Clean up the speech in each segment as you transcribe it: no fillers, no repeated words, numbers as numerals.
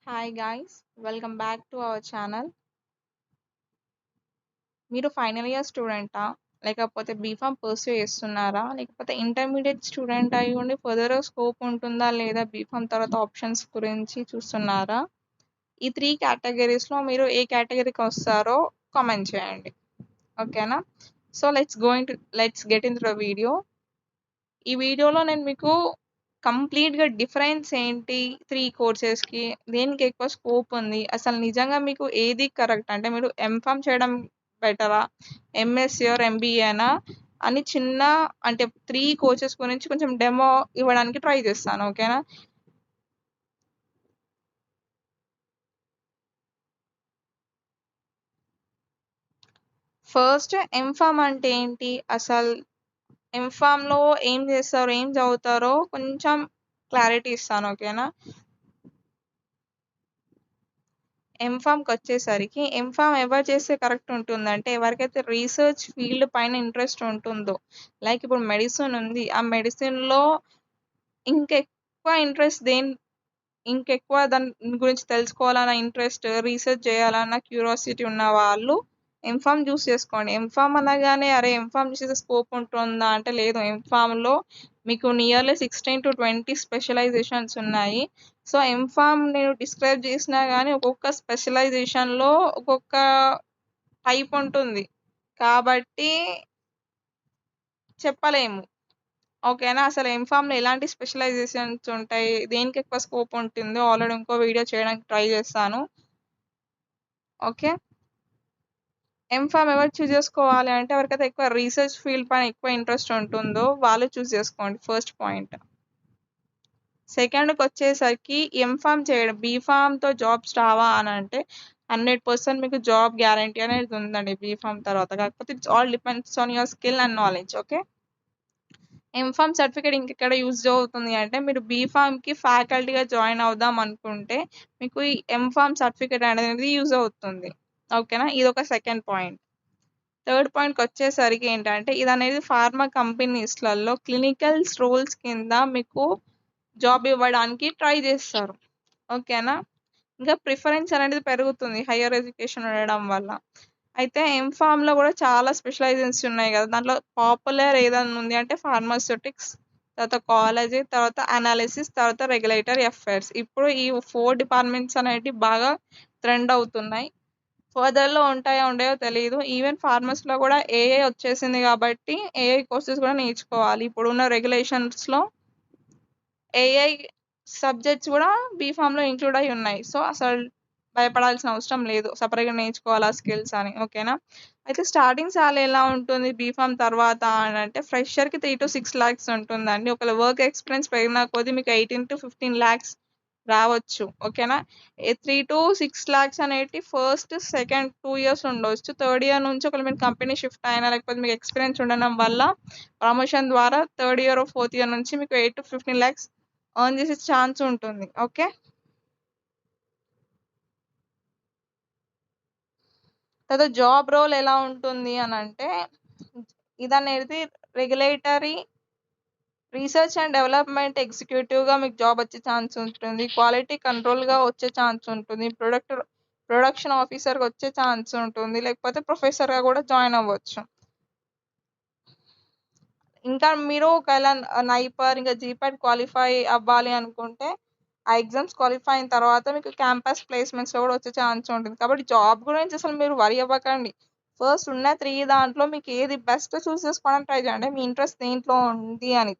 Hi guys, welcome back to our channel. మీరు final year స్టూడెంటా? లేకపోతే B Pharm pursue చేస్తున్నారా? లేకపోతే ఇంటర్మీడియట్ స్టూడెంట్ అయి ఉండి ఫర్దర్ స్కోప్ ఉంటుందా లేదా బీఫామ్ తర్వాత ఆప్షన్స్ గురించి చూస్తున్నారా? ఈ 3 కేటగిరీస్లో మీరు ఏ కేటగిరీకి వస్తారో కామెంట్ చేయండి. ఓకేనా? So let's get in to the video. ఈ వీడియోలో నేను మీకు కంప్లీట్గా డిఫరెన్స్ ఏంటి 3 కోర్సెస్కి, దేనికి ఎక్కువ స్కోప్ ఉంది, అసలు నిజంగా మీకు ఏది కరెక్ట్, అంటే మీరు ఎంఫామ్ చేయడం బెటరా, ఎంఎస్సీ ఆర్ ఎంబీఏనా అని చిన్న అంటే 3 కోర్సెస్ గురించి కొంచెం డెమో ఇవ్వడానికి ట్రై చేస్తాను. ఓకేనా? ఫస్ట్ ఎంఫామ్ అంటే ఏంటి, అసలు ఎంఫామ్లో ఏం చేస్తారో ఏం చదువుతారో కొంచెం క్లారిటీ ఇస్తాను. ఓకేనా? ఎంఫామ్కి వచ్చేసరికి ఎంఫామ్ ఎవరు చేస్తే కరెక్ట్ ఉంటుందంటే ఎవరికైతే రీసెర్చ్ ఫీల్డ్ పైన ఇంట్రెస్ట్ ఉంటుందో, లైక్ ఇప్పుడు మెడిసిన్ ఉంది, ఆ మెడిసిన్లో ఇంకెక్కువ ఇంట్రెస్ట్ ఇంకెక్కువ దాని గురించి తెలుసుకోవాలన్న ఇంట్రెస్ట్, రీసెర్చ్ చేయాలన్న క్యూరియాసిటీ ఉన్న వాళ్ళు ఎంఫామ్ చూస్ చేసుకోండి. ఎంఫామ్ అనగానే అరే ఎంఫామ్ చేసే స్కోప్ ఉంటుందా అంటే లేదు. ఎంఫామ్లో మీకు నియర్లీ 16 to 20 స్పెషలైజేషన్స్ ఉన్నాయి. సో ఎంఫామ్ నేను డిస్క్రైబ్ చేసినా కానీ ఒక్కొక్క స్పెషలైజేషన్లో ఒక్కొక్క టైప్ ఉంటుంది కాబట్టి చెప్పలేము. ఓకేనా? అసలు ఎంఫామ్లో ఎలాంటి స్పెషలైజేషన్స్ ఉంటాయి, దేనికి ఎక్కువ స్కోప్ ఉంటుందో ఆల్రెడీ ఇంకో వీడియో చేయడానికి ట్రై చేస్తాను. ఓకే, ఎంఫామ్ ఎవరు చూస్ చేసుకోవాలి అంటే ఎవరికైతే ఎక్కువ రీసెర్చ్ ఫీల్డ్ పైన ఎక్కువ ఇంట్రెస్ట్ ఉంటుందో వాళ్ళు చూస్ చేసుకోండి, ఫస్ట్ పాయింట్. సెకండ్కి వచ్చేసరికి ఎంఫామ్ చేయడం, బీఫామ్తో జాబ్స్ రావా అని అంటే 100% మీకు జాబ్ గ్యారంటీ అనేది ఉందండి బీఫామ్ తర్వాత. కాకపోతే it's all depends on your skill and knowledge. Okay, MPharm certificate ఇంకెక్కడ యూజ్ అవుతుంది అంటే మీరు బీఫామ్కి ఫ్యాకల్టీగా జాయిన్ అవుదాం అనుకుంటే మీకు ఈ ఎంఫామ్ సర్టిఫికేట్ అనేది యూజ్ అవుతుంది. ఓకేనా? ఇది ఒక సెకండ్ పాయింట్. థర్డ్ పాయింట్కి వచ్చేసరికి ఏంటంటే ఇది అనేది ఫార్మా కంపెనీస్లలో క్లినికల్ రోల్స్ కింద మీకు జాబ్ ఇవ్వడానికి ట్రై చేస్తారు. ఓకేనా? ఇంకా ప్రిఫరెన్స్ అనేది పెరుగుతుంది హయ్యర్ ఎడ్యుకేషన్ ఉండడం వల్ల. అయితే ఎంఫామ్లో కూడా చాలా స్పెషలైజేషన్స్ ఉన్నాయి కదా, దాంట్లో పాపులర్ ఏదైనా ఉంది అంటే ఫార్మాస్యూటిక్స్, తర్వాత కాలేజీ, తర్వాత అనాలిసిస్, తర్వాత రెగ్యులేటరీ అఫైర్స్. ఇప్పుడు ఈ 4 డిపార్ట్మెంట్స్ అనేవి బాగా ట్రెండ్ అవుతున్నాయి. ఫర్దర్లో ఉంటాయో ఉండయో తెలియదు. ఈవెన్ ఫార్మసీలో కూడా ఏఐ వచ్చేసింది కాబట్టి ఏఐ కోర్సెస్ కూడా నేర్చుకోవాలి. ఇప్పుడున్న రెగ్యులేషన్స్లో ఏఐ సబ్జెక్ట్స్ కూడా బీఫామ్లో ఇంక్లూడ్ అయి ఉన్నాయి. సో అసలు భయపడాల్సిన అవసరం లేదు, సపరేట్గా నేర్చుకోవాలి ఆ స్కిల్స్ అని. ఓకేనా? అయితే స్టార్టింగ్ సాలరీ ఎలా ఉంటుంది బీఫామ్ తర్వాత అని అంటే ఫ్రెషర్కి 3 to 6 lakhs ఉంటుందండి. ఒకవేళ వర్క్ ఎక్స్పీరియన్స్ పెరిగిన కొద్దీ మీకు 18 to 15 lakhs రావచ్చు. ఓకేనా? 3 to 6 lakhs అనేటి ఫస్ట్ సెకండ్ 2 years ఉండవచ్చు. థర్డ్ ఇయర్ నుంచి ఒకవేళ మీరు కంపెనీ షిఫ్ట్ అయినా లేకపోతే మీకు ఎక్స్పీరియన్స్ ఉండడం వల్ల ప్రమోషన్ ద్వారా థర్డ్ ఇయర్ ఫోర్త్ ఇయర్ నుంచి మీకు 8 to 15 lakhs ఎర్న్ చేసే ఛాన్స్ ఉంటుంది. ఓకే, తర్వాత జాబ్ రోల్ ఎలా ఉంటుంది అని అంటే ఇదనేది రెగ్యులేటరీ రీసెర్చ్ అండ్ డెవలప్మెంట్ ఎగ్జిక్యూటివ్గా మీకు జాబ్ వచ్చే ఛాన్స్ ఉంటుంది. క్వాలిటీ కంట్రోల్గా వచ్చే ఛాన్స్ ఉంటుంది. ప్రొడక్షన్ ఆఫీసర్గా వచ్చే ఛాన్స్ ఉంటుంది. లేకపోతే ప్రొఫెసర్గా కూడా జాయిన్ అవ్వచ్చు. ఇంకా మీరు ఒకవేళ నైపర్ ఇంకా జీపాట్ క్వాలిఫై అవ్వాలి అనుకుంటే ఆ ఎగ్జామ్స్ క్వాలిఫై అయిన తర్వాత మీకు క్యాంపస్ ప్లేస్మెంట్స్లో కూడా వచ్చే ఛాన్స్ ఉంటుంది. కాబట్టి జాబ్ గురించి అసలు మీరు వరి అవ్వకండి. ఫస్ట్ ఉన్న 3 దాంట్లో మీకు ఏది బెస్ట్ చూస్ చేసుకోవడానికి ట్రై చేయండి, మీ ఇంట్రెస్ట్ దేంట్లో ఉంది అని.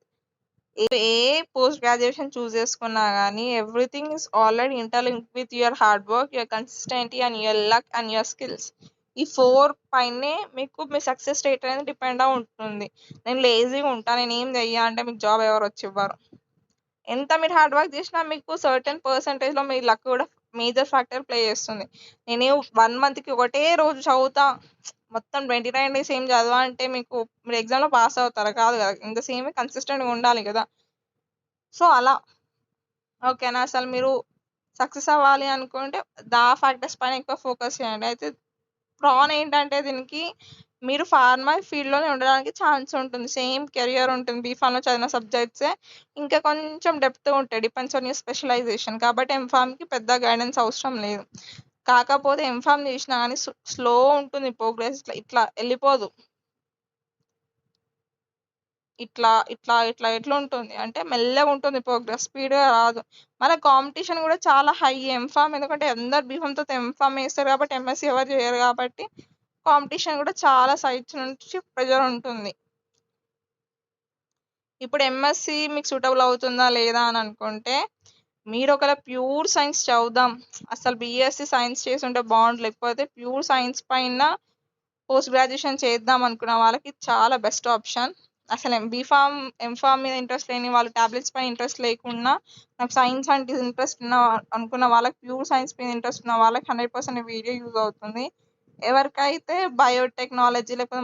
ఏ పోస్ట్ గ్రాడ్యుయేషన్ చూస్ చేసుకున్నా కానీ everything is already interlink with your hard work, your consistency and your luck and your skills. ఈ 4 పైనే మీకు మీ సక్సెస్ రేట్ అనేది డిపెండ్ అయి ఉంటుంది. నేను లేజీగా ఉంటాను, నేను ఏం చెయ్యా అంటే మీకు జాబ్ ఎవరు వచ్చి ఇవ్వరు. ఎంత మీరు హార్డ్ వర్క్ చేసినా మీకు సర్టెన్ పర్సంటేజ్లో మీ లక్ కూడా మేజర్ ఫ్యాక్టర్ ప్లే చేస్తుంది. నేను 1 monthకి ఒకటే రోజు చదువుతా, మొత్తం 29 days ఏం చదవా అంటే మీకు మీరు ఎగ్జామ్లో పాస్ అవుతారా? కాదు కదా. ఇంత సేమ్ కన్సిస్టెంట్గా ఉండాలి కదా. సో అలా. ఓకేనా? అసలు మీరు సక్సెస్ అవ్వాలి అనుకుంటే ఫ్యాక్టర్స్ పైన ఎక్కువ ఫోకస్ చేయండి. అయితే ప్రాన్ ఏంటంటే దీనికి మీరు ఫార్మా ఫీల్డ్లోనే ఉండడానికి ఛాన్స్ ఉంటుంది. సేమ్ కెరియర్ ఉంటుంది. బీఫామ్లో చదివిన సబ్జెక్ట్సే ఇంకా కొంచెం డెప్త్ ఉంటాయి. Depends on your specialisation. కాబట్టి ఎంఫామ్కి పెద్ద గైడెన్స్ అవసరం లేదు. కాకపోతే ఎంఫామ్ చేసినా కానీ స్లో ఉంటుంది ప్రోగ్రెస్. ఇట్లా వెళ్ళిపోదు. ఇట్లా ఇట్లా ఇట్లా ఎట్లా ఉంటుంది అంటే మెల్లగా ఉంటుంది ప్రోగ్రెస్, స్పీడ్గా రాదు. మన కాంపిటీషన్ కూడా చాలా హై ఎంఫామ్, ఎందుకంటే అందరు బీఫామ్తో ఎంఫామ్ వేస్తారు కాబట్టి ఎంఎస్సీ ఎవరు చేయరు కాబట్టి కాంపిటీషన్ కూడా చాలా సైడ్స్ నుంచి ప్రెజర్ ఉంటుంది. ఇప్పుడు ఎంఎస్సి మీకు సూటబుల్ అవుతుందా లేదా అని అనుకుంటే, మీరు ఒకవేళ ప్యూర్ సైన్స్ చదువుదాం, అసలు బీఎస్సీ సైన్స్ చేసి ఉంటే బాగుండు, లేకపోతే ప్యూర్ సైన్స్ పైన పోస్ట్ గ్రాడ్యుయేషన్ చేద్దాం అనుకున్న వాళ్ళకి చాలా బెస్ట్ ఆప్షన్. అసలు ఎంఫామ్ మీద ఇంట్రెస్ట్ లేని వాళ్ళు, టాబ్లెట్స్ పైన ఇంట్రెస్ట్ లేకుండా నాకు సైన్స్ అంటే ఇంట్రెస్ట్ ఉన్న అనుకున్న వాళ్ళకి, ప్యూర్ సైన్స్ మీద ఇంట్రెస్ట్ ఉన్న వాళ్ళకి 100% వీడియో యూజ్ అవుతుంది. ఎవరికైతే బయోటెక్నాలజీ లేకపోతే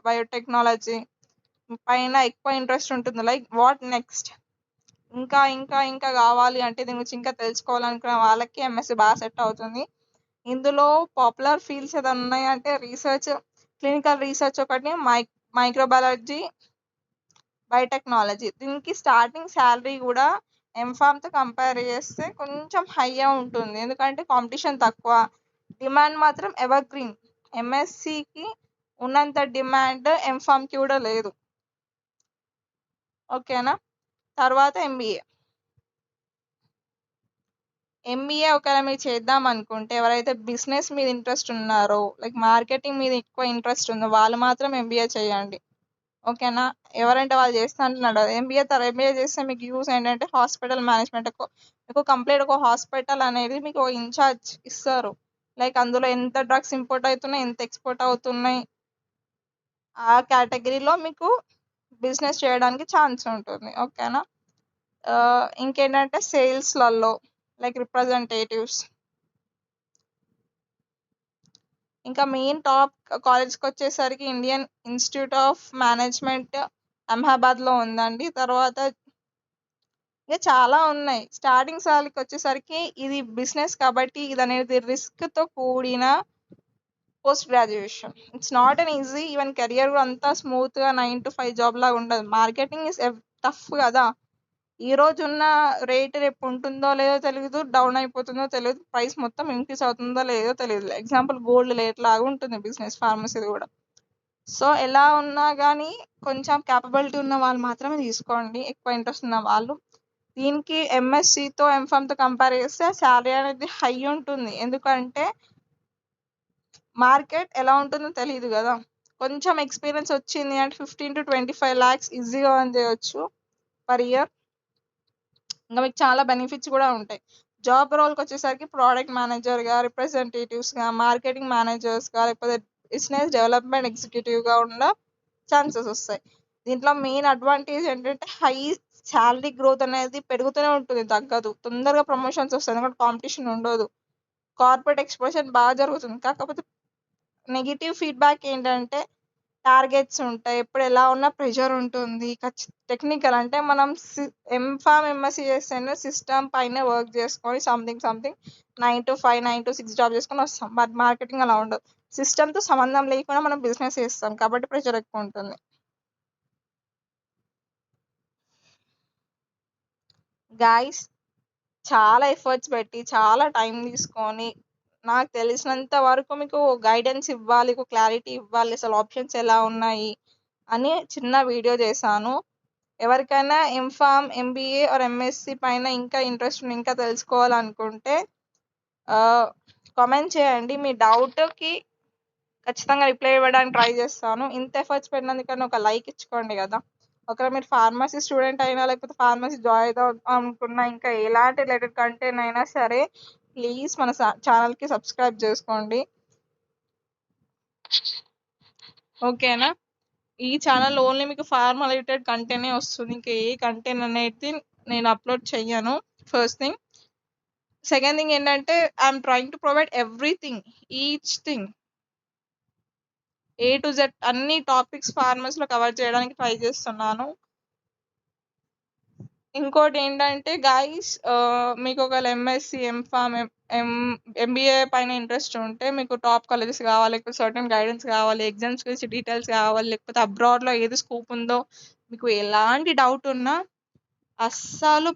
బయోటెక్నాలజీ పైన ఎక్కువ ఇంట్రెస్ట్ ఉంటుంది, లైక్ వాట్ నెక్స్ట్, ఇంకా ఇంకా ఇంకా కావాలి అంటే దీని గురించి ఇంకా తెలుసుకోవాలనుకున్న వాళ్ళకి ఎంఎస్సి బాగా సెట్ అవుతుంది. ఇందులో పాపులర్ ఫీల్డ్స్ ఏదైనా ఉన్నాయంటే రీసెర్చ్, క్లినికల్ రీసెర్చ్ ఒకటి, మైక్రోబయాలజీ, బయోటెక్నాలజీ. దీనికి స్టార్టింగ్ శాలరీ కూడా ఎంఫామ్తో కంపేర్ చేస్తే కొంచెం హైగా ఉంటుంది, ఎందుకంటే కాంపిటీషన్ తక్కువ, డిమాండ్ మాత్రం ఎవర్ గ్రీన్. ఎంఎస్సికి ఉన్నంత డిమాండ్ ఎంఫామ్కి కూడా లేదు. ఓకేనా. తర్వాత ఎంబీఏ ఒకవేళ మీరు చేద్దాం అనుకుంటే, ఎవరైతే బిజినెస్ మీద ఇంట్రెస్ట్ ఉన్నారో, లైక్ మార్కెటింగ్ మీద ఎక్కువ ఇంట్రెస్ట్ ఉందో వాళ్ళు మాత్రం ఎంబీఏ చేయండి. ఓకేనా. ఎవరంటే వాళ్ళు చేస్తా అంటున్నాడు. ఎంబీఏ చేస్తే మీకు యూస్ ఏంటంటే హాస్పిటల్ మేనేజ్మెంట్, మీకు కంప్లీట్ ఒక హాస్పిటల్ అనేది మీకు ఇన్ఛార్జ్ ఇస్తారు. లైక్ అందులో ఎంత డ్రగ్స్ ఇంపోర్ట్ అవుతున్నాయి, ఎంత ఎక్స్పోర్ట్ అవుతున్నాయి, ఆ కేటగిరీలో మీకు బిజినెస్ చేయడానికి ఛాన్స్ ఉంటుంది. ఓకేనా. ఇంకేంటంటే సేల్స్లలో లైక్ రిప్రజెంటేటివ్స్. ఇంకా మెయిన్ టాప్ కాలేజ్కి వచ్చేసరికి ఇండియన్ ఇన్స్టిట్యూట్ ఆఫ్ మేనేజ్మెంట్ అహ్మదాబాద్లో ఉందండి. తర్వాత ఇంకా చాలా ఉన్నాయి. స్టార్టింగ్ సాలరీకి వచ్చేసరికి ఇది బిజినెస్ కాబట్టి ఇది అనేది రిస్క్తో కూడిన post graduation. It's not an easy. Even career కూడా అంతా స్మూత్గా 9 to 5 జాబ్ లాగా ఉండదు. మార్కెటింగ్ ఇస్ టఫ్ కదా. ఈ రోజు ఉన్న రేట్ రేపు ఉంటుందో లేదో తెలియదు, డౌన్ అయిపోతుందో తెలియదు, ప్రైస్ మొత్తం ఇంక్రీస్ అవుతుందో లేదో తెలియదు. ఎగ్జాంపుల్ గోల్డ్ రేట్ లాగా ఉంటుంది బిజినెస్, ఫార్మసీది కూడా. సో ఎలా ఉన్నా కానీ కొంచెం క్యాపబిలిటీ ఉన్న వాళ్ళు మాత్రమే తీసుకోండి, ఎక్కువ ఇంట్రెస్ట్ ఉన్న వాళ్ళు. దీనికి ఎంఎస్సితో ఎంఫామ్తో కంపేర్ చేస్తే శాలరీ అనేది హై ఉంటుంది, ఎందుకంటే మార్కెట్ ఎలా ఉంటుందో తెలియదు కదా. కొంచెం ఎక్స్పీరియన్స్ వచ్చింది అంటే 15 to 25 lakhs ఈజీగా అని చేయొచ్చు పర్ ఇయర్. ఇంకా మీకు చాలా బెనిఫిట్స్ కూడా ఉంటాయి. జాబ్ రోల్కి వచ్చేసరికి ప్రోడక్ట్ మేనేజర్గా, రిప్రజెంటేటివ్స్గా, మార్కెటింగ్ మేనేజర్స్గా, లేకపోతే బిజినెస్ డెవలప్మెంట్ ఎగ్జిక్యూటివ్గా ఉన్న ఛాన్సెస్ వస్తాయి. దీంట్లో మెయిన్ అడ్వాంటేజ్ ఏంటంటే హై శాలరీ గ్రోత్ అనేది పెరుగుతూనే ఉంటుంది, తగ్గదు. తొందరగా ప్రమోషన్స్ వస్తాయి, ఎందుకంటే కాంపిటీషన్ ఉండదు. కార్పొరేట్ ఎక్స్పోజర్ బాగా జరుగుతుంది. కాకపోతే నెగిటివ్ ఫీడ్బ్యాక్ ఏంటంటే టార్గెట్స్ ఉంటాయి, ఎప్పుడు ఎలా ఉన్నా ప్రెషర్ ఉంటుంది. టెక్నికల్ అంటే మనం ఎంఫామ్ ఎంఎస్సీ చేస్తేనే సిస్టమ్ పైన వర్క్ చేసుకొని సంథింగ్ 9 to 5, 9 to 6 జాబ్ చేసుకొని వస్తాం. బట్ మార్కెటింగ్ అలా ఉండదు. సిస్టమ్తో సంబంధం లేకుండా మనం బిజినెస్ చేస్తాం కాబట్టి ప్రెషర్ ఎక్కువ ఉంటుంది. గాయస్, చాలా ఎఫర్ట్స్ పెట్టి చాలా టైం తీసుకొని నాకు తెలిసినంత వరకు మీకు గైడెన్స్ ఇవ్వాలి, క్లారిటీ ఇవ్వాలి, అసలు ఆప్షన్స్ ఎలా ఉన్నాయి అని చిన్న వీడియో చేశాను. ఎవరికైనా ఎంఫామ్, ఎంబీఏ ఆర్ ఎంఎస్సి పైన ఇంకా ఇంట్రెస్ట్, ఇంకా తెలుసుకోవాలనుకుంటే కామెంట్ చేయండి. మీ డౌట్కి ఖచ్చితంగా రిప్లై ఇవ్వడానికి ట్రై చేస్తాను. ఇంత ఎఫర్ట్స్ పెట్టినందుకన్నా ఒక లైక్ ఇచ్చుకోండి కదా. ఒకవేళ మీరు ఫార్మసీ స్టూడెంట్ అయినా, లేకపోతే ఫార్మసీ జాయిన్ అవుదాం అనుకున్నా, ఇంకా ఎలాంటి రిలేటెడ్ కంటెంట్ అయినా సరే ప్లీజ్ మన ఛానల్కి సబ్స్క్రైబ్ చేసుకోండి. ఓకేనా. ఈ ఛానల్ ఓన్లీ మీకు ఫార్మా రిలేటెడ్ కంటెంటే వస్తుంది, ఇంకా ఏ కంటెంట్ అనేది నేను అప్లోడ్ చెయ్యను. First thing. సెకండ్ థింగ్ ఏంటంటే I'm trying to provide everything, each thing, A to Z అన్ని టాపిక్స్ ఫార్మసీలో కవర్ చేయడానికి ట్రై చేస్తున్నాను. ఇంకోటి ఏంటంటే గైస్, మీకు ఒకవేళ ఎంఎస్సి ఎంఫామ్ ఎంబీఏ పైన ఇంట్రెస్ట్ ఉంటే, మీకు టాప్ కాలేజెస్ కావాలి, లేకపోతే సర్టన్ గైడెన్స్ కావాలి, ఎగ్జామ్స్ గురించి డీటెయిల్స్ కావాలి, లేకపోతే అబ్రాడ్లో ఏది స్కోప్ ఉందో, మీకు ఎలాంటి డౌట్ ఉన్నా అస్సలు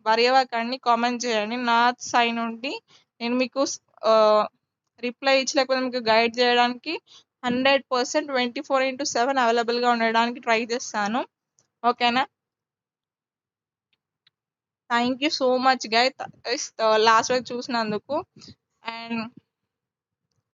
వరి అవ్వకండి, కామెంట్ చేయండి. నా సైడ్ నుండి నేను మీకు రిప్లై ఇచ్చి లేకపోతే మీకు గైడ్ చేయడానికి 100% 24/7 అవైలబుల్గా ఉండడానికి ట్రై చేస్తాను. ఓకేనా? Thank you so much guys last వరకు చూసినందుకు. అండ్